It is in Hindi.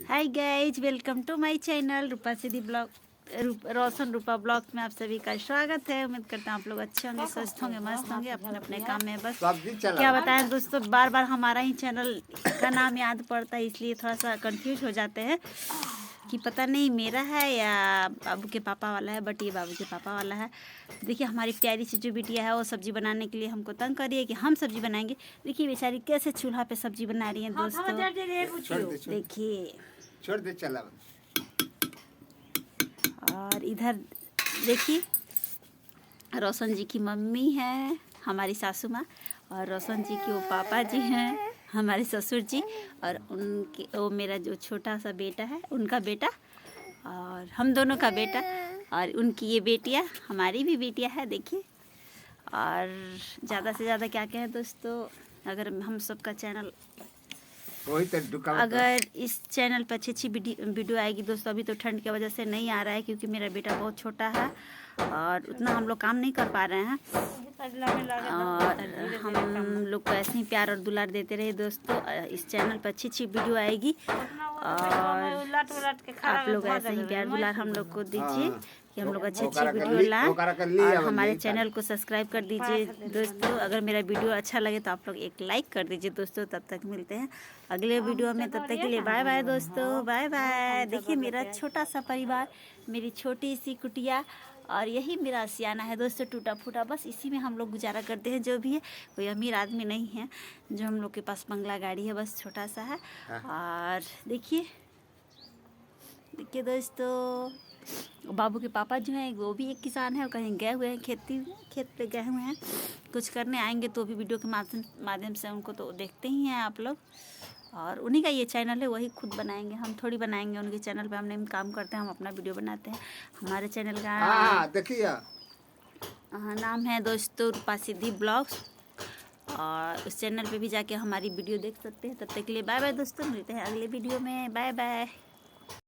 Hi guys, welcome to my channel Rupa Siddhi blog. Roshan Rupa blog में आप सभी का स्वागत है। उम्मीद करता हूँ आप लोग अच्छे होंगे, स्वस्थ होंगे, मस्त होंगे अपने अपने काम में। बस क्या बताएं दोस्तों, बार बार हमारा ही चैनल का नाम याद पड़ता है, इसलिए थोड़ा सा कंफ्यूज हो जाते हैं कि पता नहीं मेरा है या बाबू के पापा वाला है। बट ये बाबू के पापा वाला है। देखिए हमारी प्यारी सी जो बिटिया है वो सब्जी बनाने के लिए हमको तंग कर रही है कि हम सब्जी बनाएंगे। देखिए बेचारी कैसे चूल्हा पे सब्जी बना रही है दोस्तों। देखिए छोड़ दे चला। और इधर देखिए रोशन जी की मम्मी है हमारी सासू माँ, और रोशन जी की वो पापा जी हैं हमारे ससुर जी, और उनके वो मेरा जो छोटा सा बेटा है उनका बेटा, और हम दोनों का बेटा, और उनकी ये बेटियाँ, हमारी भी बेटियाँ है। देखिए और ज़्यादा से ज़्यादा क्या कहें दोस्तों, अगर हम सबका चैनल, अगर इस चैनल पर अच्छी अच्छी वीडियो आएगी दोस्तों। अभी तो ठंड की वजह से नहीं आ रहा है क्योंकि मेरा बेटा बहुत छोटा है और उतना हम लोग काम नहीं कर पा रहे हैं, और हम लोग को ऐसे ही प्यार और दुलार देते रहे दोस्तों। इस चैनल पर अच्छी अच्छी वीडियो आएगी और आप लोग ऐसे ही प्यार दुलार हम लोग को दीजिए कि हम लोग अच्छी अच्छी वीडियो लाएं, और हमारे चैनल को सब्सक्राइब कर दीजिए दोस्तों। अगर मेरा वीडियो अच्छा लगे तो आप लोग एक लाइक कर दीजिए दोस्तों। तब तक मिलते हैं अगले वीडियो में, तब तक के लिए बाय बाय दोस्तों, बाय बाय। देखिए मेरा छोटा सा परिवार, मेरी छोटी सी कुटिया, और यही मेरा आशियाना है दोस्तों, टूटा फूटा। बस इसी में हम लोग गुजारा करते हैं। जो भी है कोई अमीर आदमी नहीं है जो हम लोग के पास बंगला गाड़ी है, बस छोटा सा है। और देखिए दोस्तों, बाबू के पापा जो हैं वो भी एक किसान है, और कहीं गए हुए हैं खेत पे गए हुए हैं कुछ करने। आएंगे तो भी वीडियो के माध्यम से उनको तो देखते ही हैं आप लोग, और उन्हीं का ये चैनल है, वही खुद बनाएंगे, हम थोड़ी बनाएंगे। उनके चैनल पे हम नहीं काम करते हैं, हम अपना वीडियो बनाते हैं। हमारे चैनल का देखिए नाम है दोस्तों रूपा सिद्धि ब्लॉग्स, और उस चैनल पे भी जाके हमारी वीडियो देख सकते हैं। तब तक के लिए बाय बाय दोस्तों, मिलते हैं अगले वीडियो में। Bye bye.